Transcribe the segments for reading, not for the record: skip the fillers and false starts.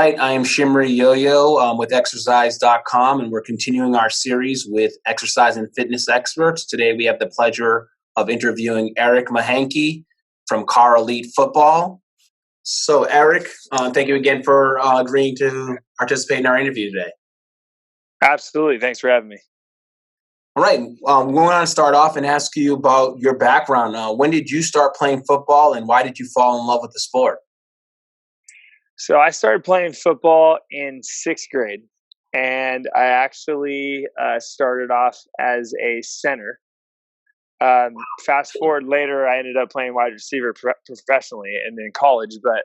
right, I am Shimmery Yo-Yo with Exercise.com, and we're continuing our series with exercise and fitness experts. Today we have the pleasure of interviewing Eric Mahanke from Carr Elite Football. So Eric, thank you again for agreeing to participate in our interview today. Absolutely. Thanks for having me. All right, we want to start off and ask you about your background. When did you start playing football, and why did you fall in love with the sport? So I started playing football in sixth grade, and I actually started off as a center. Fast forward later, I ended up playing wide receiver professionally and in college, but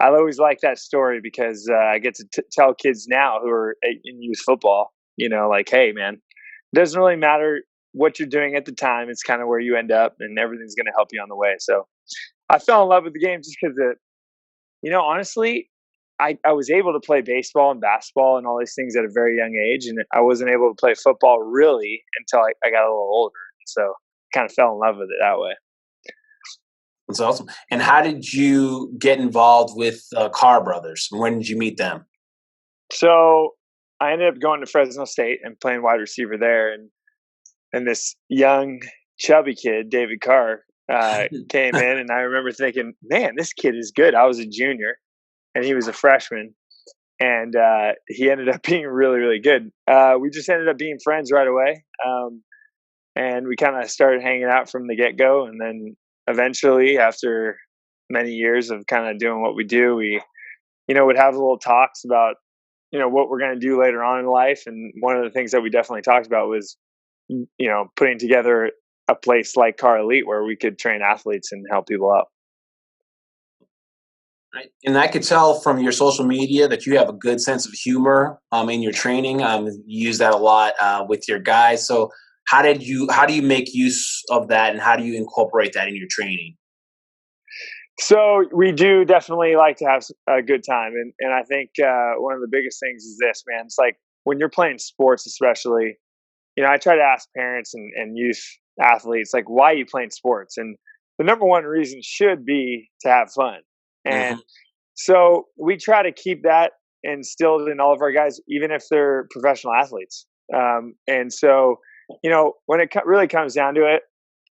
I always like that story because I get to tell kids now who are in youth football, like, hey, man, it doesn't really matter what you're doing at the time. It's kind of where you end up, and everything's going to help you on the way. So I fell in love with the game just because honestly, I was able to play baseball and basketball and all these things at a very young age, and I wasn't able to play football really until I got a little older. So kind of fell in love with it that way. That's awesome. And how did you get involved with Carr brothers? When did you meet them? So I ended up going to Fresno State and playing wide receiver there, and this young chubby kid, David Carr, came in, and I remember thinking, man, this kid is good. I was a junior and he was a freshman, and he ended up being really, really good. We just ended up being friends right away. And we kind of started hanging out from the get-go. And then eventually, after many years of kind of doing what we do, we, would have little talks about, what we're going to do later on in life. And one of the things that we definitely talked about was, putting together a place like Carr Elite where we could train athletes and help people out. Right. And I could tell from your social media that you have a good sense of humor in your training. You use that a lot with your guys. So how do you make use of that, and how do you incorporate that in your training? So we do definitely like to have a good time. And I think one of the biggest things is this, man. It's like when you're playing sports, especially, I try to ask parents and youth athletes, like, why are you playing sports? And the number one reason should be to have fun. And so we try to keep that instilled in all of our guys, even if they're professional athletes. And so, when it really comes down to it,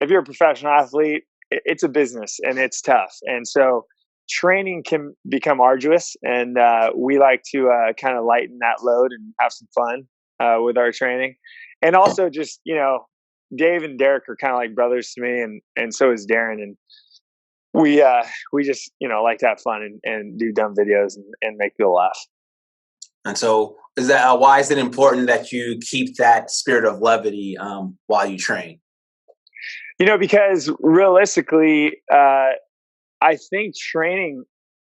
if you're a professional athlete, it's a business and it's tough. And so training can become arduous, and we like to kind of lighten that load and have some fun with our training. And also just, Dave and Derek are kind of like brothers to me, and so is Darren. And we just, like to have fun and do dumb videos and make people laugh. And so why is it important that you keep that spirit of levity while you train? Because realistically, I think training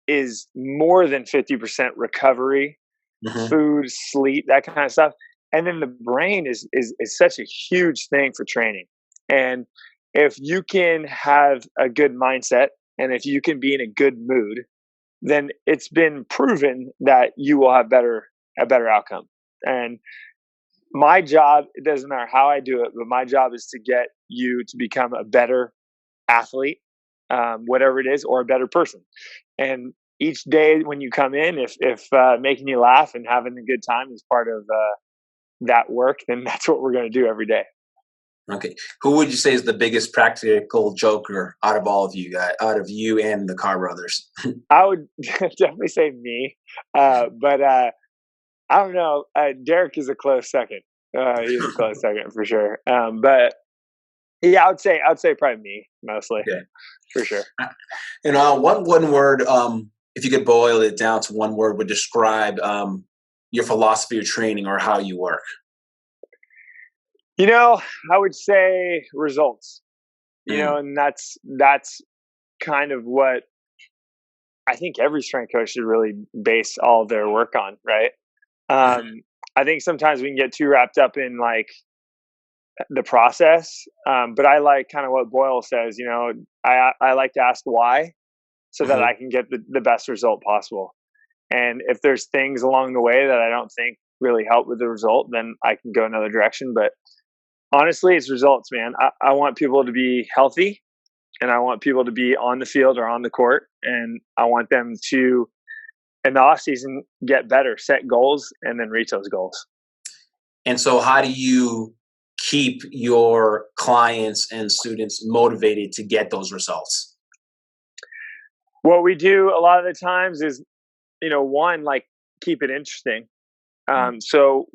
is more than 50% recovery, food, sleep, that kind of stuff. And then the brain is such a huge thing for training. And if you can have a good mindset, and if you can be in a good mood, then it's been proven that you will have a better outcome. And my job, it doesn't matter how I do it, but my job is to get you to become a better athlete, whatever it is, or a better person. And each day when you come in, if making you laugh and having a good time is part of that work, then that's what we're going to do every day. Okay. Who would you say is the biggest practical joker out of all of you guys, out of you and the Carr brothers? I would definitely say me. But I don't know. Derek is a close second. He's a close second for sure. But yeah, I would say probably me mostly. Okay. For sure. And one word, if you could boil it down to one word, would describe your philosophy of training or how you work. I would say results. And that's kind of what I think every strength coach should really base all of their work on, right? I think sometimes we can get too wrapped up in like the process, but I like kind of what Boyle says. I like to ask why, so that I can get the best result possible. And if there's things along the way that I don't think really help with the result, then I can go another direction. But honestly, it's results, man. I want people to be healthy, and I want people to be on the field or on the court, and I want them to in the off season, get better, set goals, and then reach those goals. And so how do you keep your clients and students motivated to get those results? What we do a lot of the times is, one, like, keep it interesting. Mm. So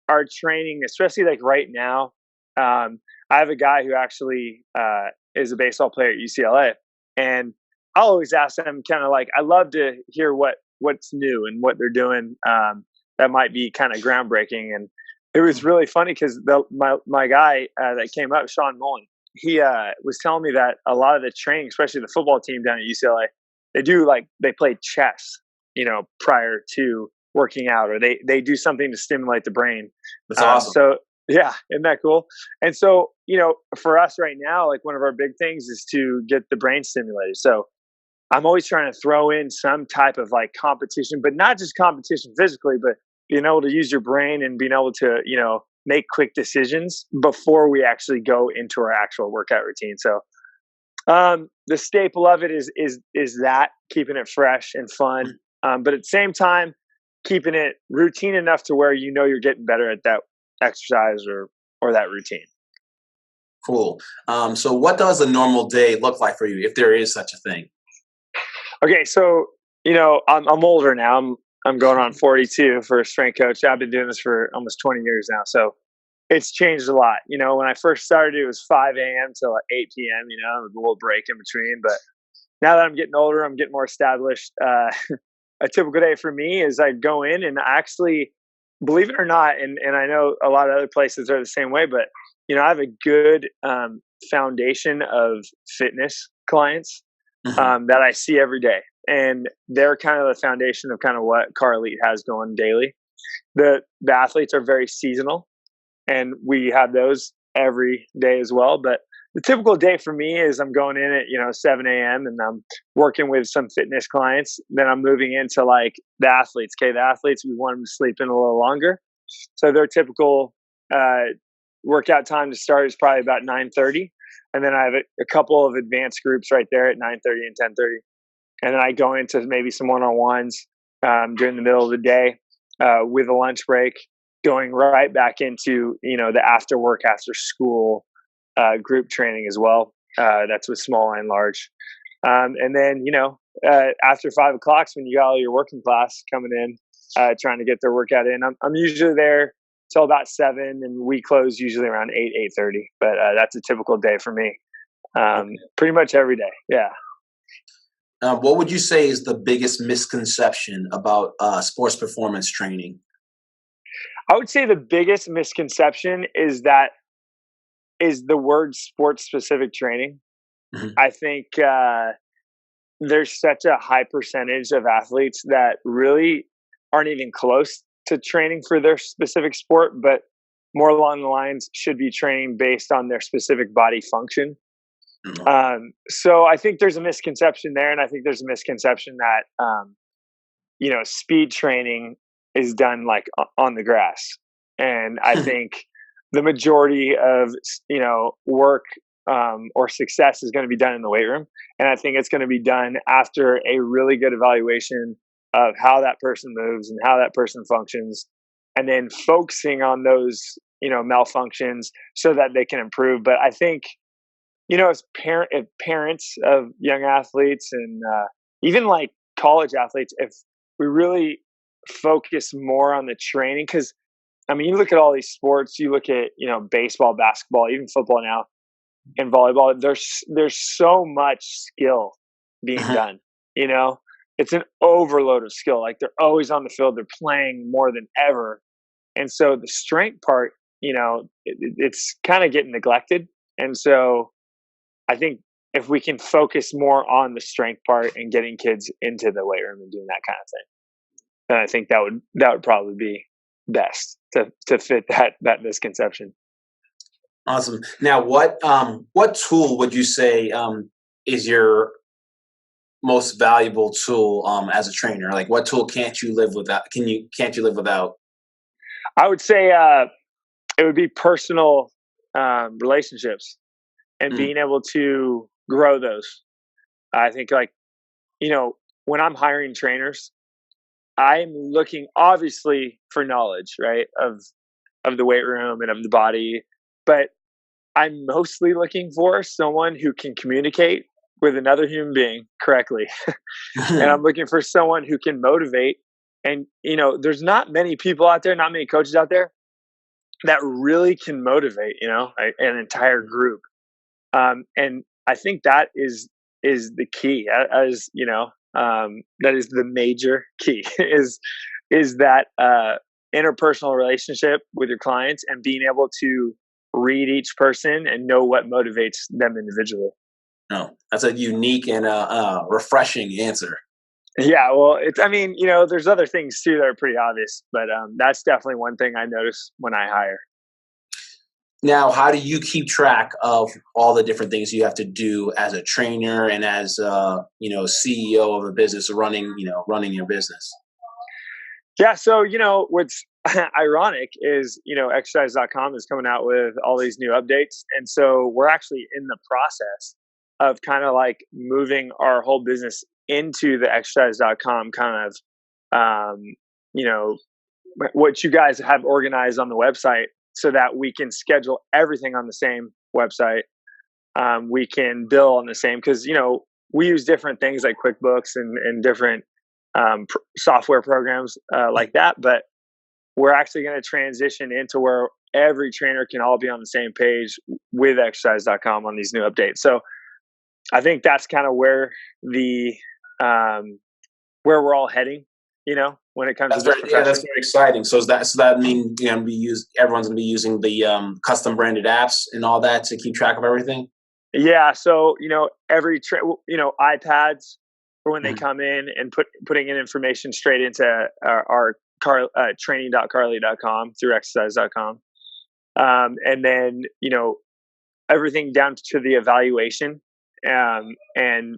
our training, especially like right now, I have a guy who actually is a baseball player at UCLA, and I'll always ask them, kind of like, I love to hear what's new and what they're doing, that might be kind of groundbreaking. And it was really funny because my guy that came up, Sean Mullen, he was telling me that a lot of the training, especially the football team down at UCLA, they play chess, prior to working out, or they do something to stimulate the brain. That's awesome. So yeah, isn't that cool? And so, for us right now, like, one of our big things is to get the brain stimulated. So I'm always trying to throw in some type of like competition, but not just competition physically, but being able to use your brain and being able to, make quick decisions before we actually go into our actual workout routine. So the staple of it is that keeping it fresh and fun, but at the same time keeping it routine enough to where you're getting better at that exercise or that routine. Cool. So what does a normal day look like for you, if there is such a thing? Okay, so I'm older now. I'm going on 42 for a strength coach. I've been doing this for almost 20 years now, so it's changed a lot. When I first started, it was 5 a.m. till 8 p.m. With a little break in between. But now that I'm getting older, I'm getting more established. A typical day for me is I go in and actually, believe it or not, and I know a lot of other places are the same way, but I have a good foundation of fitness clients that I see every day, and they're kind of the foundation of kind of what Carr has going daily. The athletes are very seasonal, and we have those every day as well. But the typical day for me is I'm going in at 7 a.m. and I'm working with some fitness clients. Then I'm moving into like the athletes. Okay, the athletes, we want them to sleep in a little longer, so their typical workout time to start is probably about 9:30, and then I have a couple of advanced groups right there at 9:30 and 10:30, and then I go into maybe some one-on-ones during the middle of the day with a lunch break, going right back into the after work, after school group training as well. That's with small and large, and then after 5 o'clock, when you got all your working class coming in, trying to get their workout in. I'm usually there till about 7, and we close usually around 8:30. But that's a typical day for me. Pretty much every day. Yeah. What would you say is the biggest misconception about sports performance training? I would say the biggest misconception is the word sports specific training. Mhm. I think there's such a high percentage of athletes that really aren't even close to training for their specific sport, but more along the lines should be training based on their specific body function. So I think there's a misconception there, and I think there's a misconception that speed training is done like on the grass, and I think the majority of work or success is going to be done in the weight room, and I think it's going to be done after a really good evaluation of how that person moves and how that person functions, and then focusing on those malfunctions so that they can improve. But I think as parents of young athletes and even like college athletes, if we really focus more on the training, because I mean, you look at all these sports, you look at baseball, basketball, even football now, and volleyball. There's so much skill being done. It's an overload of skill. Like, they're always on the field, they're playing more than ever, and so the strength part, it's kind of getting neglected. And so I think if we can focus more on the strength part and getting kids into the weight room and doing that kind of thing, then I think that would probably be best to fit that misconception. Awesome. Now, what tool would you say is your most valuable tool as a trainer? Like, what tool can't you live without? Can't you live without? I would say it would be personal relationships and Mm. being able to grow those. I think, like, when I'm hiring trainers, I'm looking obviously for knowledge, right, of the weight room and of the body, but I'm mostly looking for someone who can communicate with another human being correctly. And I'm looking for someone who can motivate. And, there's not many people out there, not many coaches out there that really can motivate, an entire group. And I think that is the key, as that is the major key is that interpersonal relationship with your clients and being able to read each person and know what motivates them individually. No, that's a unique and refreshing answer. Yeah, well, there's other things too that are pretty obvious, but that's definitely one thing I notice when I hire. Now, how do you keep track of all the different things you have to do as a trainer and as CEO of a business running your business? Yeah, so what's ironic is Exercise.com is coming out with all these new updates, and so we're actually in the process of kind of like moving our whole business into the Exercise.com kind of what you guys have organized on the website, so that we can schedule everything on the same website. We can bill on the same, because we use different things like QuickBooks and different software programs like that. But we're actually going to transition into where every trainer can all be on the same page with Exercise.com on these new updates. So I think that's kind of where the where we're all heading. When it comes to this profession. Yeah, that's very exciting. So that mean everyone's gonna be using the custom branded apps and all that to keep track of everything? Yeah, so every iPads for when they come in, and putting in information straight into our training.carly.com through exercise.com, and then everything down to the evaluation, and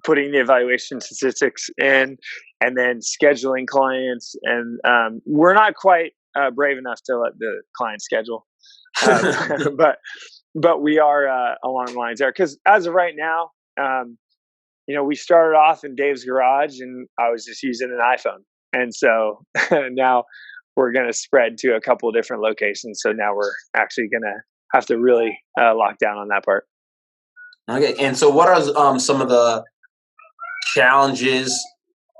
putting the evaluation statistics in, and then scheduling clients. And we're not quite brave enough to let the client schedule, but we are along the lines there, because as of right now, we started off in Dave's garage, and I was just using an iPhone, and so now we're going to spread to a couple of different locations. So now we're actually going to have to really lock down on that part. Okay, and so what are some of the challenges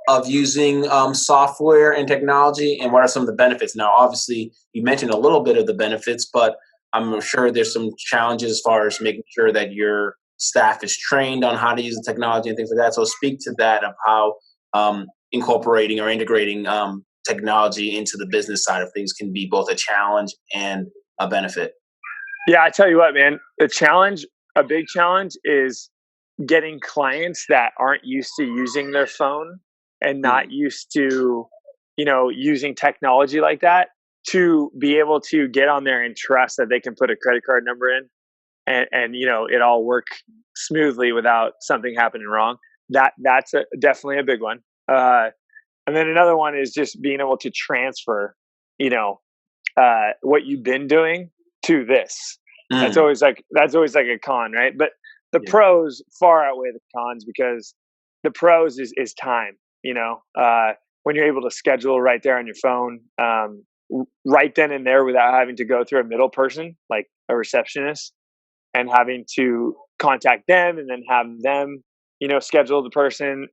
of using software and technology, and what are some of the benefits? Now, obviously, you mentioned a little bit of the benefits, but I'm sure there's some challenges as far as making sure that your staff is trained on how to use the technology and things like that. So speak to that, of how incorporating or integrating technology into the business side of things can be both a challenge and a benefit. Yeah, I tell you what, man, a big challenge is getting clients that aren't used to using their phone and not used to, using technology like that, to be able to get on there and trust that they can put a credit card number in, and it all work smoothly without something happening wrong. That's definitely a big one. And then another one is just being able to transfer, what you've been doing to this. That's always like a con, right? But the pros far outweigh the cons, because the pros is time. When you're able to schedule right there on your phone, right then and there, without having to go through a middle person like a receptionist, and having to contact them and then have them, schedule the person.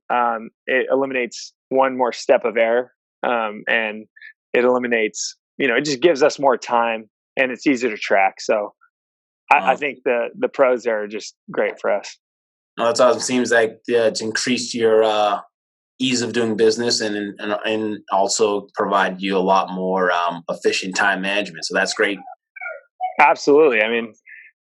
It eliminates one more step of error, and it eliminates, it just gives us more time, and it's easier to track. So I think the pros there are just great for us. No, that's awesome. Seems like it's increased your ease of doing business, and also provide you a lot more efficient time management. So that's great. Absolutely. I mean,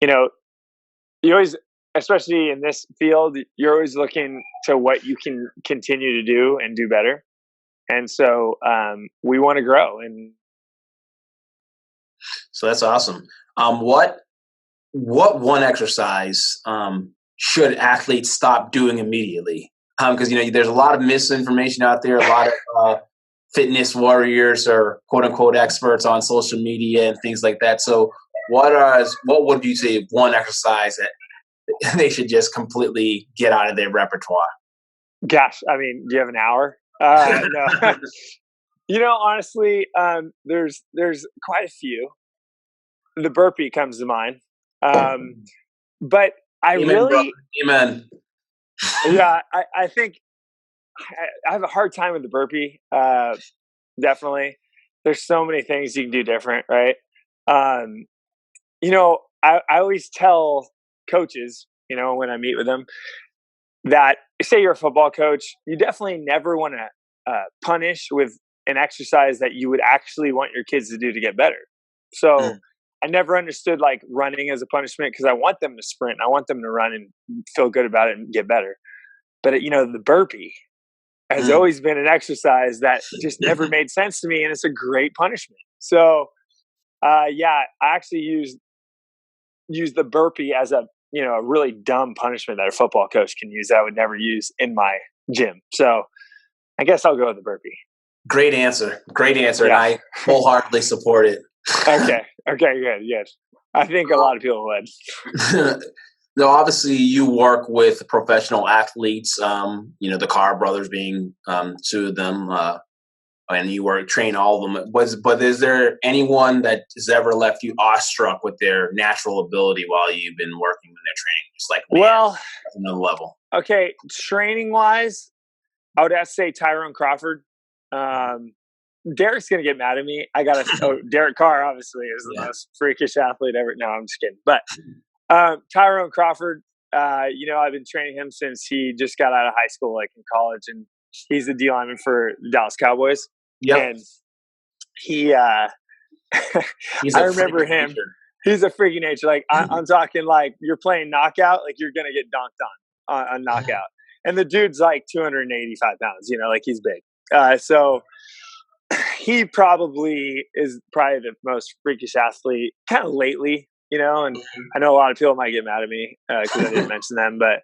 you always, especially in this field, you're always looking to what you can continue to do and do better. And so we want to grow. And so that's awesome. What one exercise should athletes stop doing immediately? Because there's a lot of misinformation out there. A lot of fitness warriors or quote unquote experts on social media and things like that. So what would you say one exercise that they should just completely get out of their repertoire? Gosh, I mean, do you have an hour? No. Honestly, there's quite a few. The burpee comes to mind. But I Amen, brother. really, Amen. yeah, I think I have a hard time with the burpee. Definitely. There's so many things you can do different, right? Um, I always tell coaches, when I meet with them, that say you're a football coach, you definitely never want to punish with an exercise that you would actually want your kids to do to get better. So I never understood like running as a punishment because I want them to sprint. I want them to run and feel good about it and get better. But the burpee has always been an exercise that just never made sense to me, and it's a great punishment. So, yeah, I actually use the burpee as a really dumb punishment that a football coach can use that I would never use in my gym. So, I guess I'll go with the burpee. Great answer. Great answer. And Yeah. I wholeheartedly support it. Okay. Good. I think a lot of people would. Now, obviously, you work with professional athletes. The Carr brothers being two of them, and you train all of them. But is there anyone that has ever left you awestruck with their natural ability while you've been working with their training? Just like, man, Well, that's another level. okay, training wise, I would have to say Tyrone Crawford. Derek's gonna get mad at me. Derek Carr obviously is the most freakish athlete ever. No, I'm just kidding. But Tyrone Crawford, I've been training him since he just got out of high school, like in college, and he's the D lineman for the Dallas Cowboys. Yep. And he, He's I remember him. Nature. He's a freaking nature. Like I'm talking like you're playing knockout, like you're gonna get dunked on knockout. And the dude's like 285 pounds. Like he's big. So he probably is the most freakish athlete kind of lately, and I know a lot of people might get mad at me because I didn't mention them, but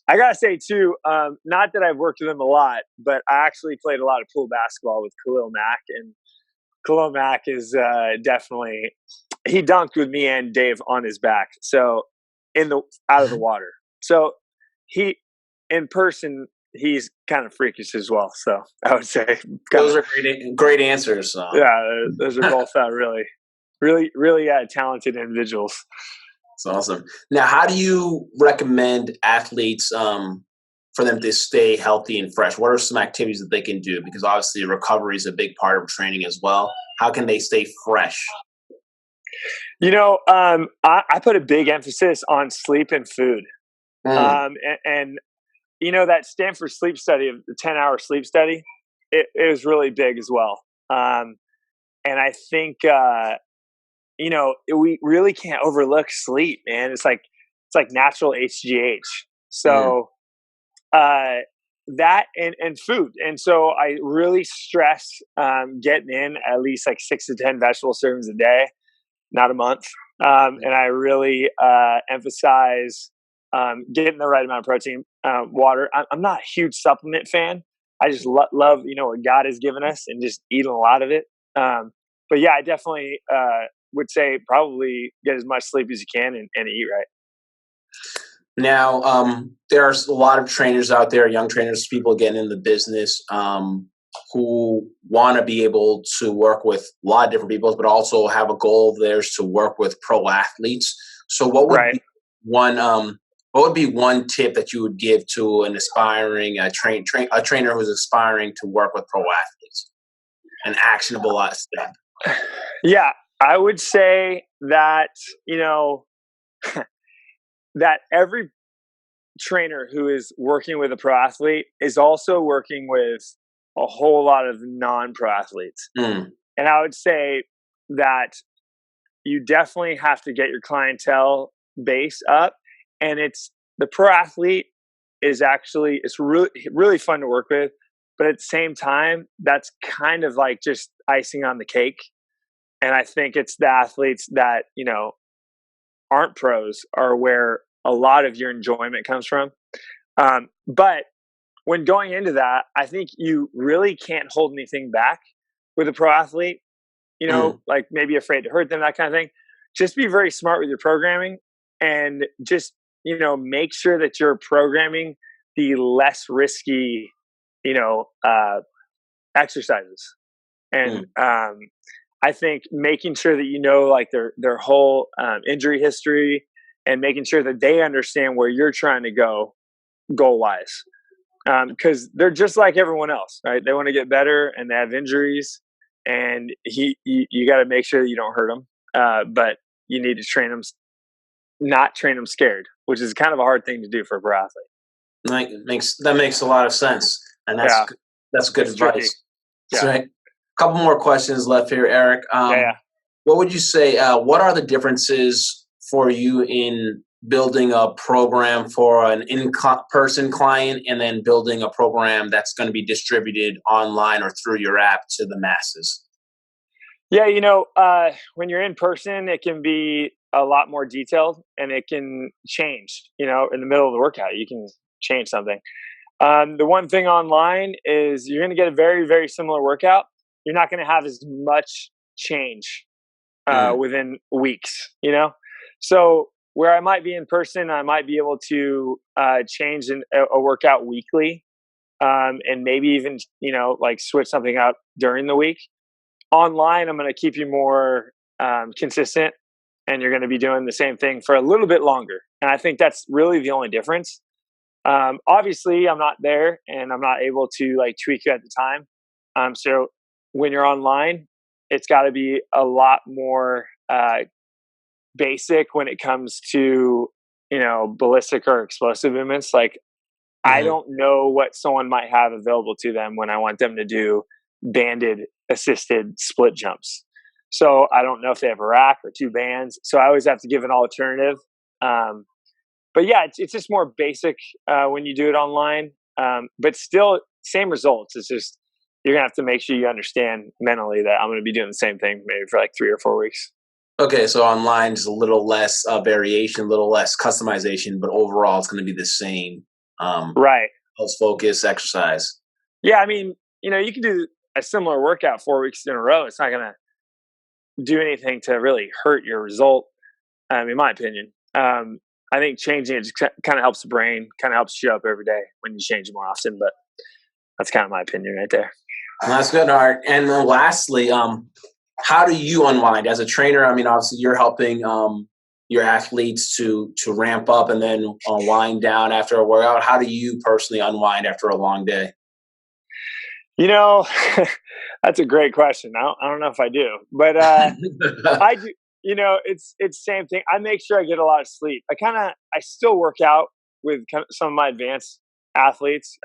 I gotta say too, not that I've worked with him a lot, but I actually played a lot of pool basketball with Khalil Mack, and Khalil Mack is definitely, he dunked with me and Dave on his back, so out of the water. So he, in person, he's kind of freakish as well. So I would say those are great answers. Yeah, those are both really talented individuals. That's awesome. Now, how do you recommend athletes for them to stay healthy and fresh? What are some activities that they can do? Because obviously recovery is a big part of training as well. How can they stay fresh? I put a big emphasis on sleep and food. And that Stanford sleep study, the 10-hour sleep study, it was really big as well. And I think, we really can't overlook sleep, man. It's like natural HGH. So, that and food. And so I really stress, getting in at least like 6 to 10 vegetable servings a day, not a month. And I really, emphasize, getting the right amount of protein, water. I'm not a huge supplement fan. I just love, what God has given us and just eating a lot of it. But yeah, I definitely, would say probably get as much sleep as you can and eat right. Now, there's a lot of trainers out there, young trainers, people getting in the business, who want to be able to work with a lot of different people, but also have a goal of theirs to work with pro athletes. So what would be one tip that you would give to an aspiring a trainer who's aspiring to work with pro athletes? An actionable step. Yeah, I would say that, that every trainer who is working with a pro athlete is also working with a whole lot of non-pro athletes. And I would say that you definitely have to get your clientele base up, and the pro athlete is actually, it's really, really fun to work with, but at the same time, that's kind of like just icing on the cake. And I think it's the athletes that, aren't pros are where a lot of your enjoyment comes from. But when going into that, I think you really can't hold anything back with a pro athlete, like maybe afraid to hurt them, that kind of thing. Just be very smart with your programming and just, make sure that you're programming the less risky, exercises. And Mm. I think making sure that you know like their whole injury history, and making sure that they understand where you're trying to go goal wise, because they're just like everyone else, right? They want to get better and they have injuries, and you got to make sure that you don't hurt them, but you need to train them, not train them scared, which is kind of a hard thing to do for a pro athlete. Like that makes a lot of sense, and Yeah, that's good it's tricky. advice. So, Yeah, a couple more questions left here, Eric. yeah. What would you say? What are the differences for you in building a program for an in-person client, and then building a program that's going to be distributed online or through your app to the masses? Yeah, when you're in person, it can be a lot more detailed, and it can change. In the middle of the workout, you can change something. The one thing online is you're going to get a very, very similar workout. You're not going to have as much change Mm. within weeks. So where I might be in person, I might be able to change a workout weekly, and maybe even like switch something up during the week. Online, I'm going to keep you more consistent, and you're going to be doing the same thing for a little bit longer. And I think that's really the only difference. Obviously, I'm not there, and I'm not able to like tweak you at the time. So when you're online, it's got to be a lot more basic when it comes to ballistic or explosive movements. Like, I Mhm. don't know what someone might have available to them when I want them to do banded assisted split jumps. So I don't know if they have a rack or two bands. So I always have to give an alternative. Um, but yeah, it's just more basic when you do it online, but still same results. It's just you're gonna have to make sure you understand mentally that I'm gonna be doing the same thing maybe for like 3 or 4 weeks. Okay, so online is a little less variation, a little less customization, but overall it's going to be the same. Um, Right. Pulse focus exercise. Yeah. I mean, you can do a similar workout 4 weeks in a row. It's not gonna do anything to really hurt your result, in my opinion. I think changing it just kind of helps the brain, kind of helps you up every day when you change it more often. But that's kind of my opinion right there. Well, that's good, Art. And then lastly, how do you unwind as a trainer? I mean, obviously, you're helping your athletes to ramp up and then wind down after a workout. How do you personally unwind after a long day? You know, that's a great question. I don't know if I do, but I do. It's same thing. I make sure I get a lot of sleep. I still work out with some of my advanced athletes,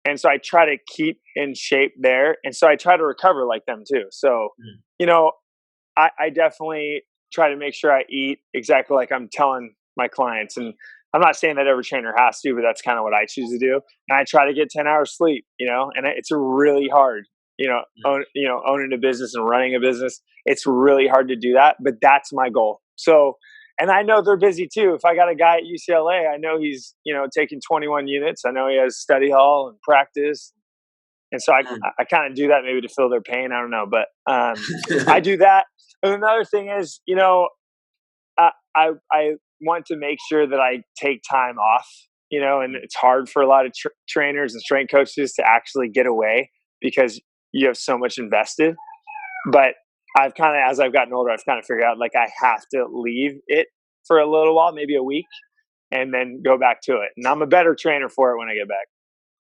and so I try to keep in shape there, and so I try to recover like them too. So, you know, I definitely try to make sure I eat exactly like I'm telling my clients. And I'm not saying that every trainer has to, but that's kind of what I choose to do. And I try to get 10 hours sleep, and it's really hard, owning a business and running a business. It's really hard to do that, but that's my goal. So, and I know they're busy too. If I got a guy at UCLA, I know he's, taking 21 units. I know he has study hall and practice. And so I kind of do that maybe to fill their pain. I don't know, but I do that. And another thing is, I want to make sure that I take time off, and it's hard for a lot of trainers and strength coaches to actually get away because you have so much invested. But as I've gotten older, I've kind of figured out like I have to leave it for a little while, maybe a week, and then go back to it. And I'm a better trainer for it when I get back.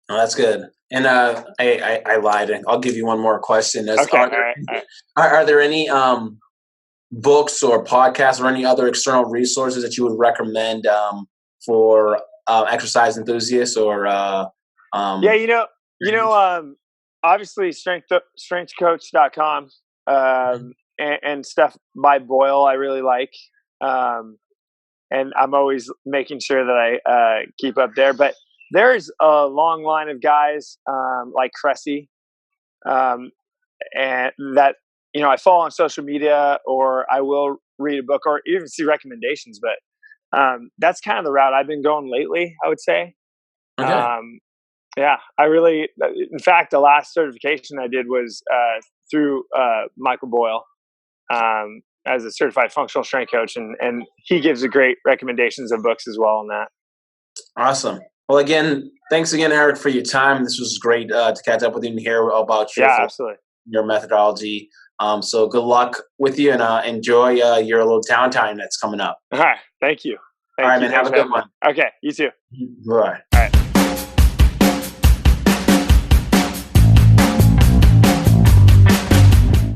Oh, that's good. And I lied. I'll give you one more question. Okay. All right. All right. Are there any books or podcasts or any other external resources that you would recommend for exercise enthusiasts or Yeah, obviously strengthcoach.com, and stuff by Boyle I really like. And I'm always making sure that I keep up there. But there's a long line of guys like Cressy, um, and that I follow on social media, or I will read a book, or even see recommendations. But that's kind of the route I've been going lately, I would say. okay. Um, yeah, in fact, the last certification I did was through Michael Boyle, as a certified functional strength coach, and he gives a great recommendations of books as well on that. Awesome. Well, again, thanks again, Eric, for your time. This was great to catch up with you and hear about your Yeah, absolutely. your methodology. So good luck with you, and enjoy your little downtime that's coming up. All right. Thank you. All right, Thank you. man. Have Thanks a for good having me. one. Okay. You too. Bye.